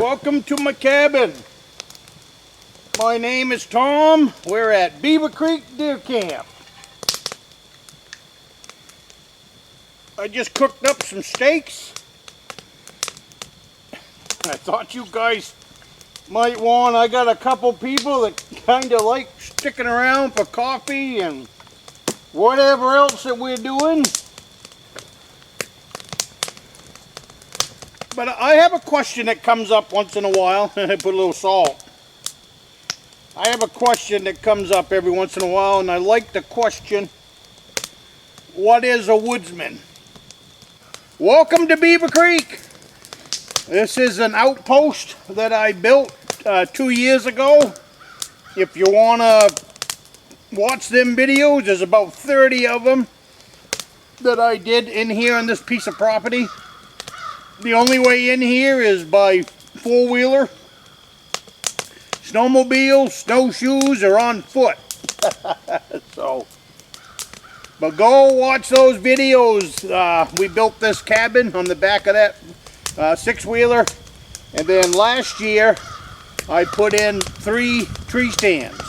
welcome to my cabin. My name is Tom. We're at Beaver Creek Deer Camp. I just cooked up some steaks. I thought you guys might want, I got a couple people that kind of like sticking around for coffee and whatever else that we're doing. But I have a question that comes up once in a while. I put a little salt. I have a question that comes up every once in a while, and I like the question, what is a woodsman? Welcome to Beaver Creek. This is an outpost that I built 2 years ago. If you want to watch them videos, there's about 30 of them that I did in here on this piece of property. The only way in here is by four-wheeler, snowmobile, snowshoes, or on foot. But go watch those videos. We built this cabin on the back of that six-wheeler, and then last year I put in 3 tree stands.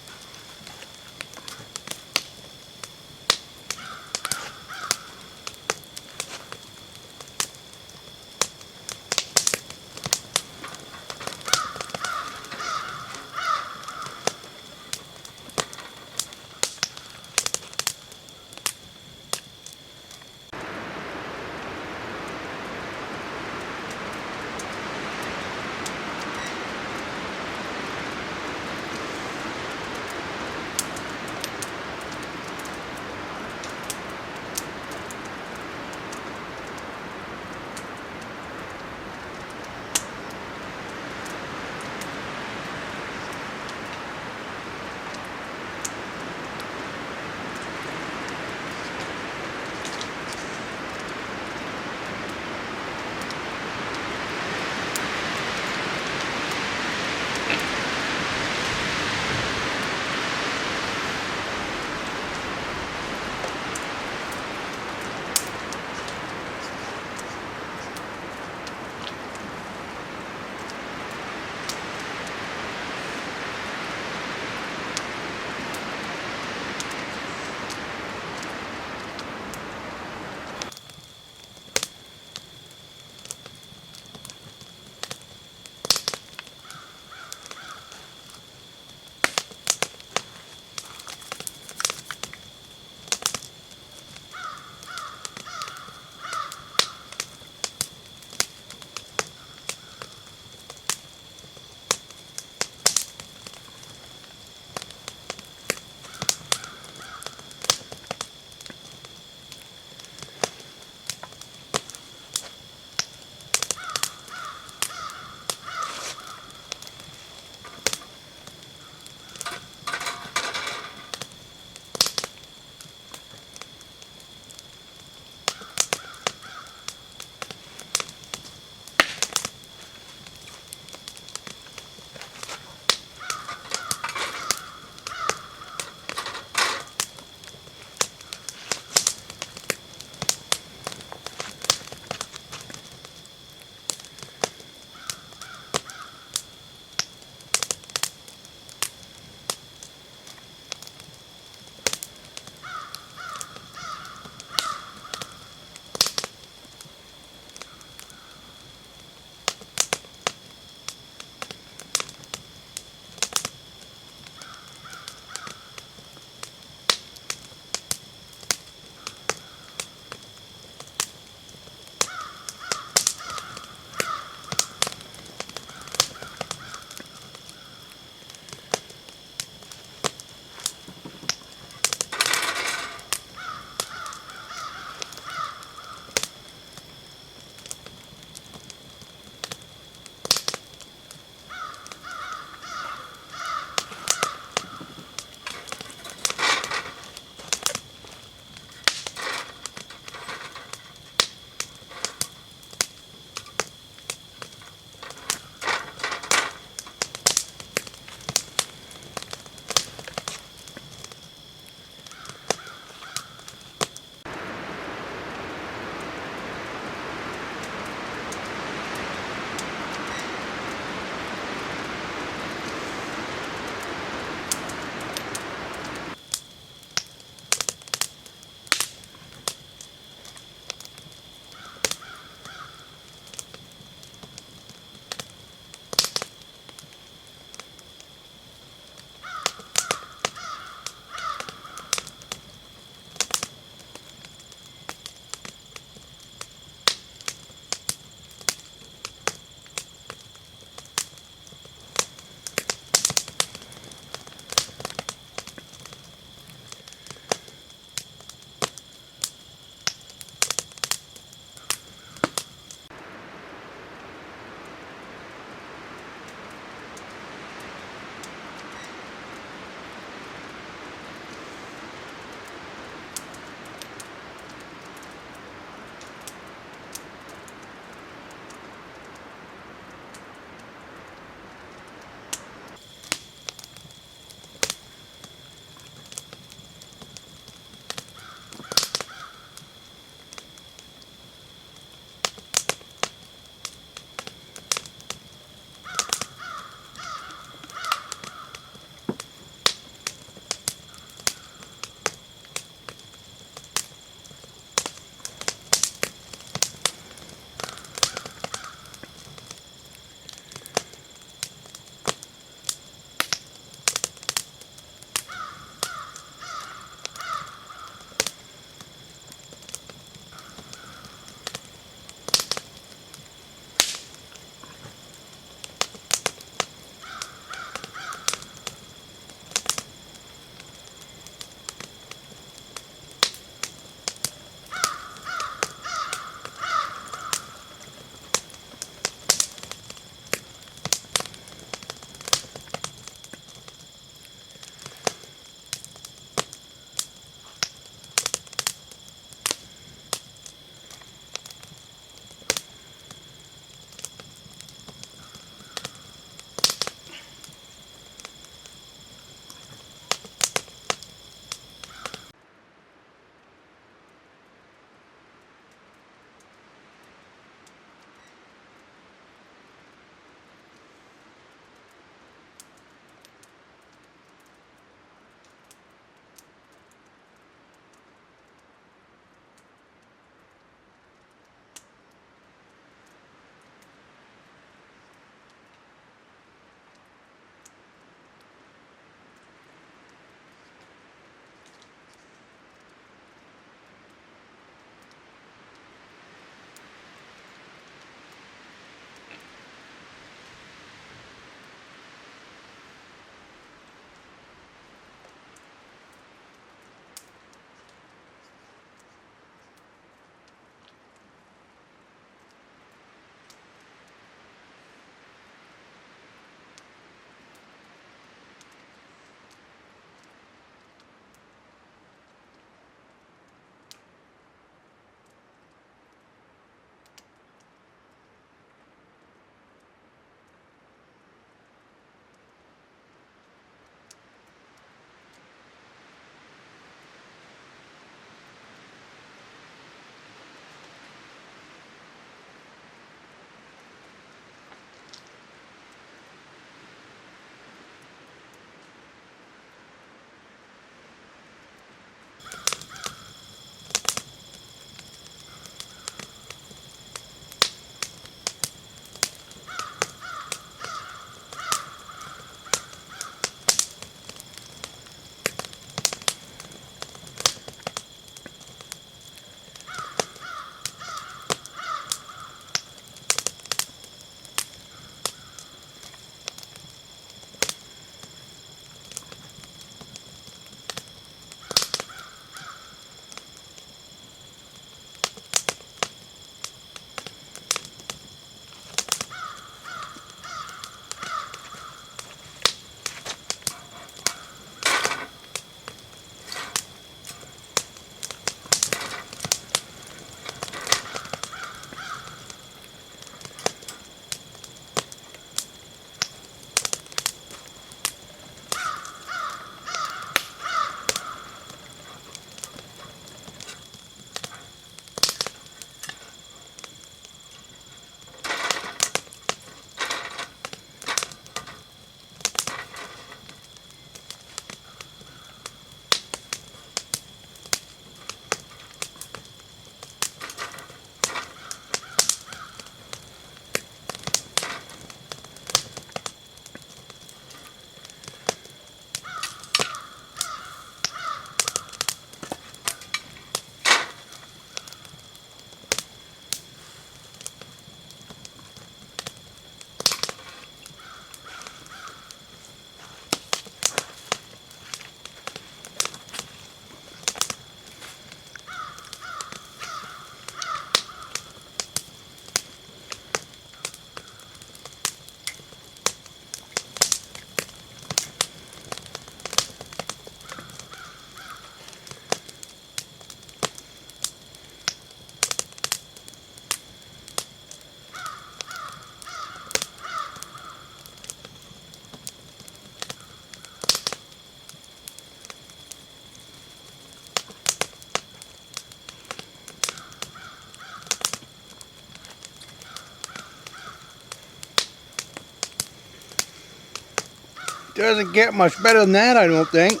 Doesn't get much better than that, I don't think.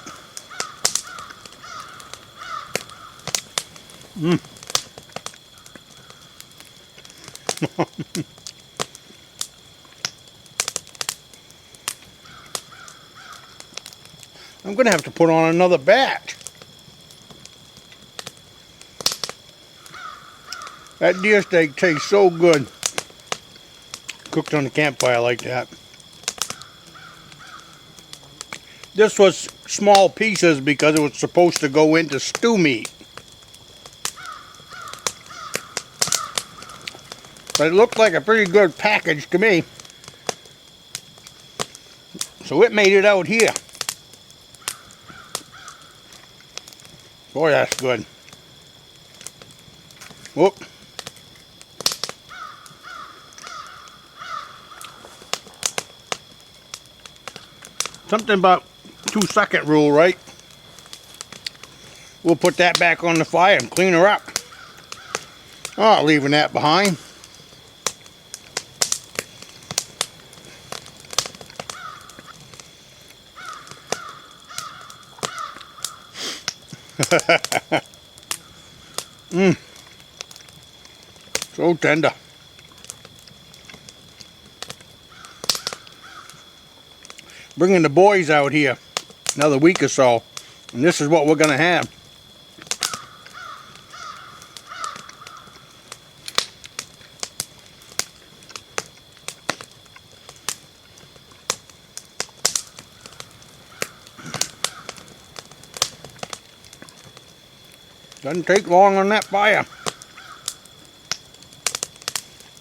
I'm going to have to put on another batch. That deer steak tastes so good. Cooked on the campfire like that. This was small pieces because it was supposed to go into stew meat. But it looked like a pretty good package to me. So it made it out here. Boy, that's good. Whoop. Something about 2-second rule, right? We'll put that back on the fire and clean her up. Oh, leaving that behind. So tender. Bringing the boys out here another week or so, and this is what we're gonna have. Doesn't take long on that fire.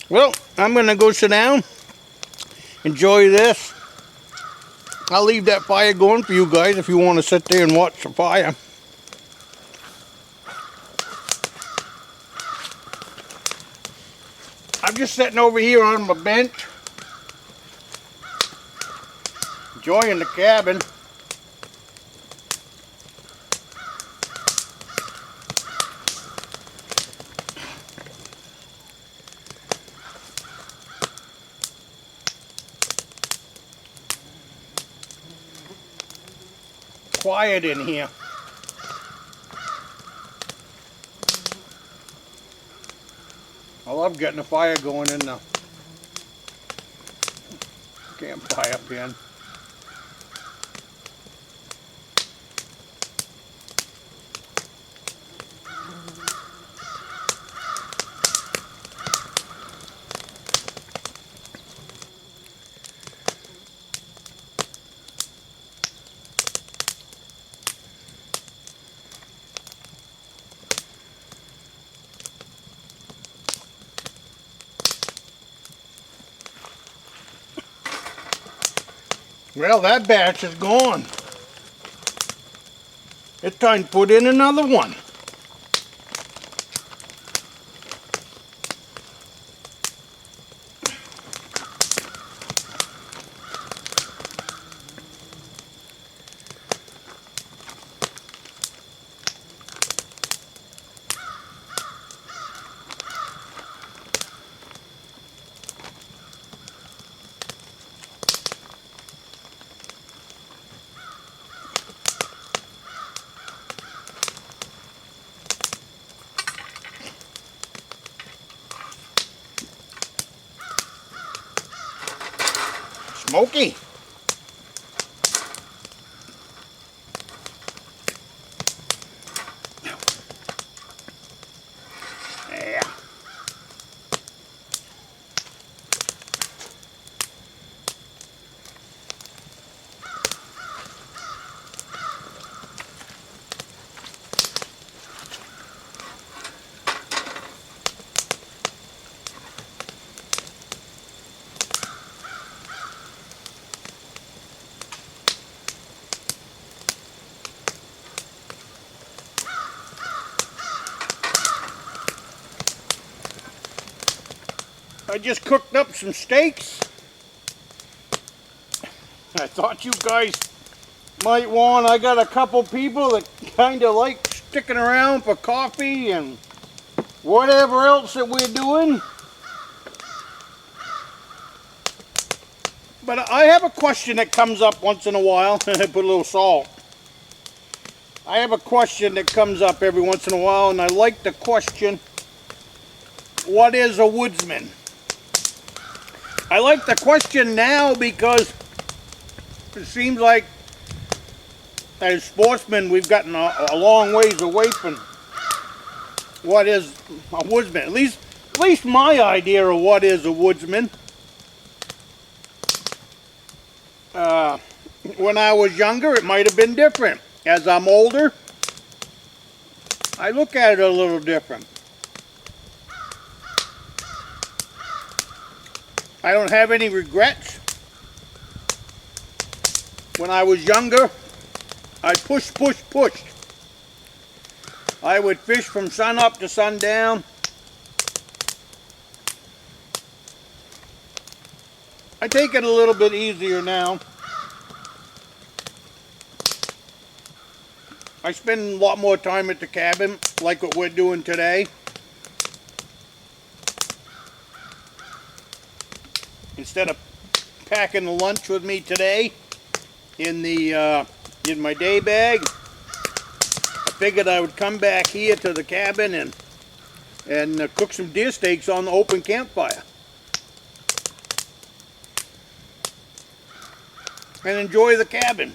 Well, I'm gonna go sit down, enjoy this. I'll leave that fire going for you guys if you want to sit there and watch the fire. I'm just sitting over here on my bench, enjoying the cabin. Quiet in here. I love getting a fire going in the campfire pen. Well, that batch is gone. It's time to put in another one. Smoky. Yeah. I just cooked up some steaks. I thought you guys might want. I got a couple people that kind of like sticking around for coffee and whatever else that we're doing. But I have a question that comes up once in a while. Put a little salt. I have a question that comes up every once in a while, and I like the question, what is a woodsman? I like the question now because it seems like as sportsmen we've gotten a long ways away from what is a woodsman. At least my idea of what is a woodsman. When I was younger, it might have been different. As I'm older, I look at it a little different. I don't have any regrets. When I was younger, I pushed. I would fish from sun up to sundown. I take it a little bit easier now. I spend a lot more time at the cabin, like what we're doing today. Instead of packing the lunch with me today in my day bag, I figured I would come back here to the cabin and cook some deer steaks on the open campfire. And enjoy the cabin.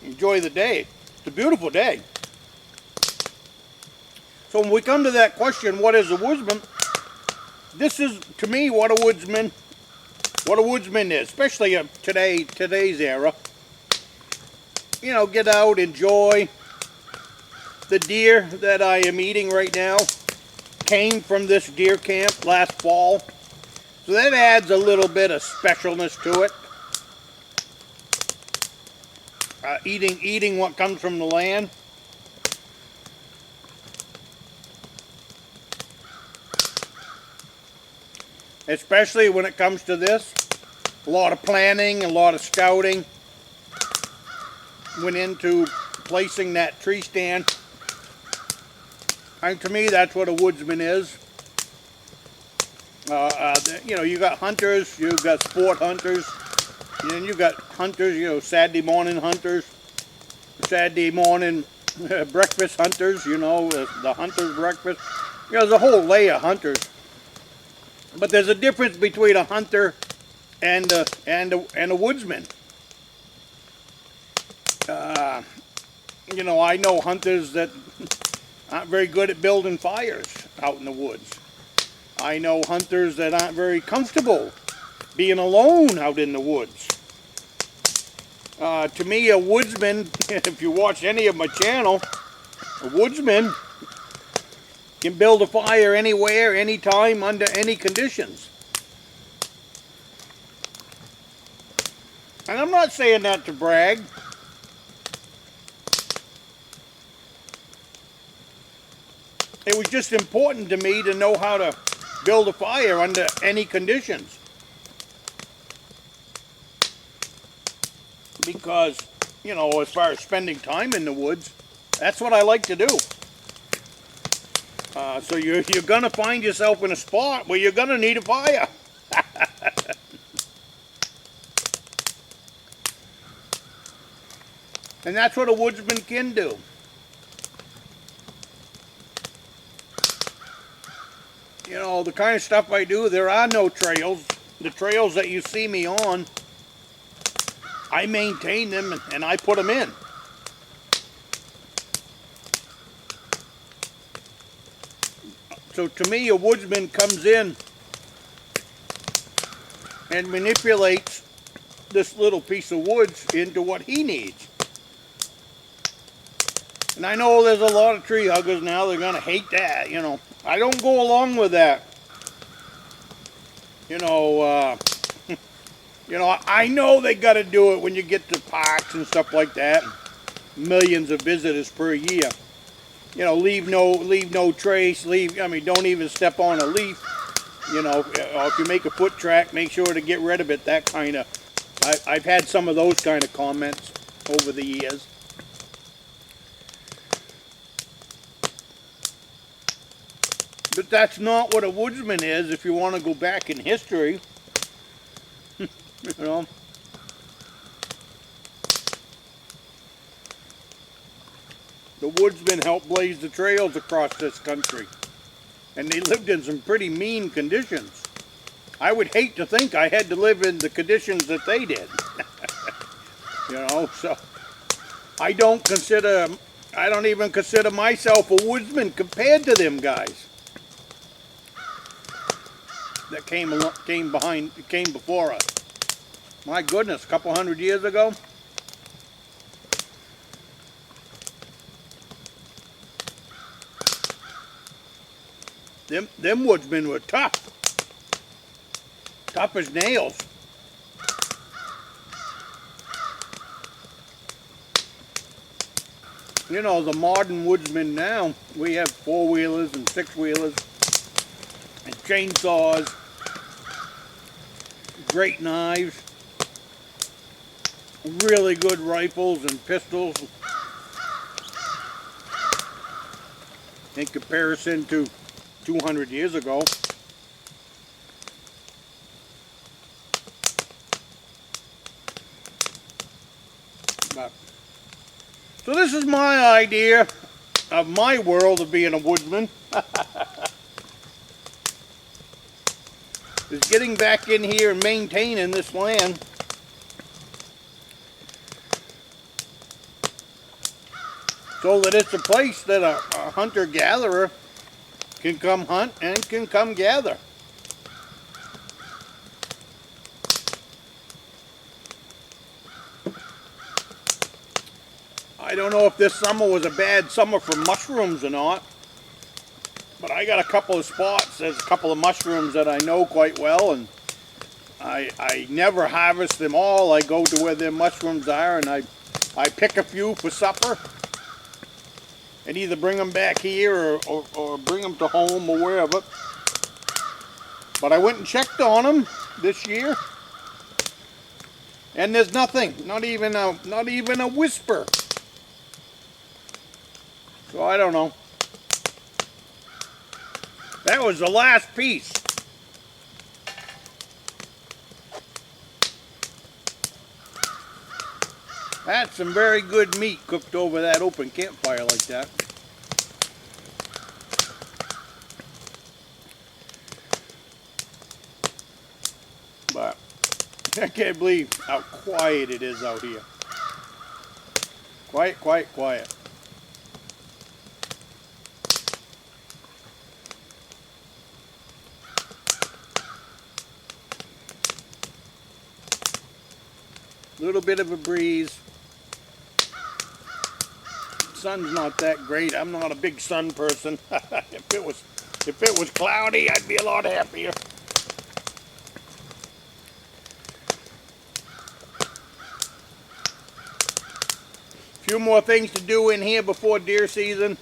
Enjoy the day. It's a beautiful day. So when we come to that question, what is a woodsman? This is, to me, what a woodsman is, especially today's era. You know, get out, enjoy. The deer that I am eating right now came from this deer camp last fall. So that adds a little bit of specialness to it. Eating what comes from the land. Especially when it comes to this. A lot of planning, a lot of scouting went into placing that tree stand. And to me, that's what a woodsman is. You know, you got hunters, you got sport hunters. And then you got hunters, you know, Saturday morning hunters, Saturday morning breakfast hunters, you know, the hunter's breakfast. You know, there's a whole layer of hunters. But there's a difference between a hunter and a woodsman. You know, I know hunters that aren't very good at building fires out in the woods. I know hunters that aren't very comfortable being alone out in the woods. To me, a woodsman, if you watch any of my channel, a woodsman can build a fire anywhere, anytime, under any conditions. And I'm not saying that to brag. It was just important to me to know how to build a fire under any conditions. Because, you know, as far as spending time in the woods, that's what I like to do. So you're going to find yourself in a spot where you're going to need a fire. And that's what a woodsman can do. You know, the kind of stuff I do, there are no trails. The trails that you see me on, I maintain them and I put them in. So to me, a woodsman comes in and manipulates this little piece of woods into what he needs. And I know there's a lot of tree huggers now, they're going to hate that, you know. I don't go along with that. You know, I know they got to do it when you get to parks and stuff like that. Millions of visitors per year. You know, leave no trace. Don't even step on a leaf. You know, if you make a foot track, make sure to get rid of it. That kind of. I've had some of those kind of comments over the years. But that's not what a woodsman is if you want to go back in history. You know, The woodsmen helped blaze the trails across this country. And they lived in some pretty mean conditions. I would hate to think I had to live in the conditions that they did. You know, so I don't even consider myself a woodsman compared to them guys that came before us. My goodness, a couple hundred years ago. Them woodsmen were tough. Tough as nails. You know, the modern woodsmen now, we have four-wheelers and six-wheelers and chainsaws, great knives, really good rifles and pistols in comparison to 200 years ago. So this is my idea of my world of being a woodsman. Is getting back in here and maintaining this land. So that it's a place that a hunter-gatherer can come hunt and can come gather. I don't know if this summer was a bad summer for mushrooms or not, but I got a couple of spots. There's a couple of mushrooms that I know quite well, and I never harvest them all. I go to where their mushrooms are, and I pick a few for supper and either bring them back here or bring them to home or wherever. But I went and checked on them this year, and there's nothing, not even a whisper. So I don't know. That was the last piece. That's some very good meat cooked over that open campfire like that. But I can't believe how quiet it is out here. Quiet, quiet, quiet. Little bit of a breeze. Sun's not that great. I'm not a big sun person. If it was cloudy, I'd be a lot happier. A few more things to do in here before deer season.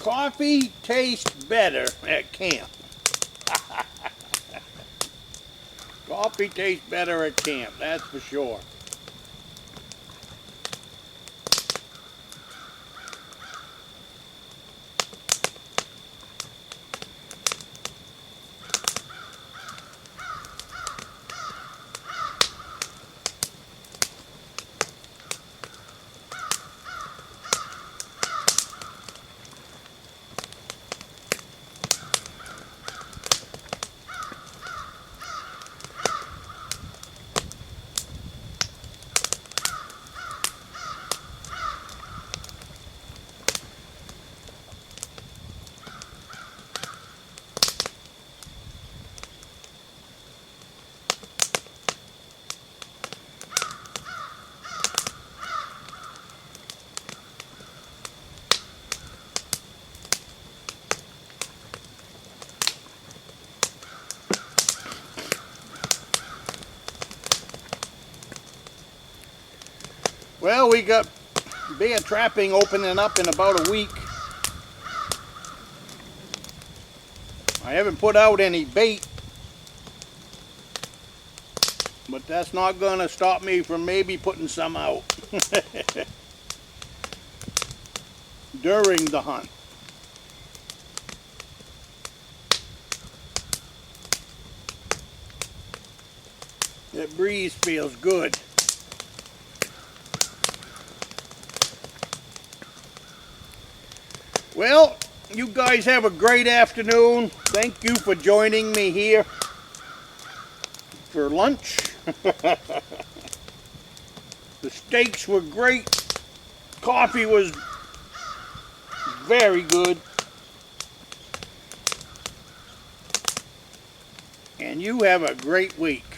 Coffee tastes better at camp. Coffee tastes better at camp, that's for sure. Well, we got bear trapping opening up in about a week. I haven't put out any bait, but that's not gonna stop me from maybe putting some out during the hunt. That breeze feels good. Well, you guys have a great afternoon. Thank you for joining me here for lunch. The steaks were great. Coffee was very good. And you have a great week.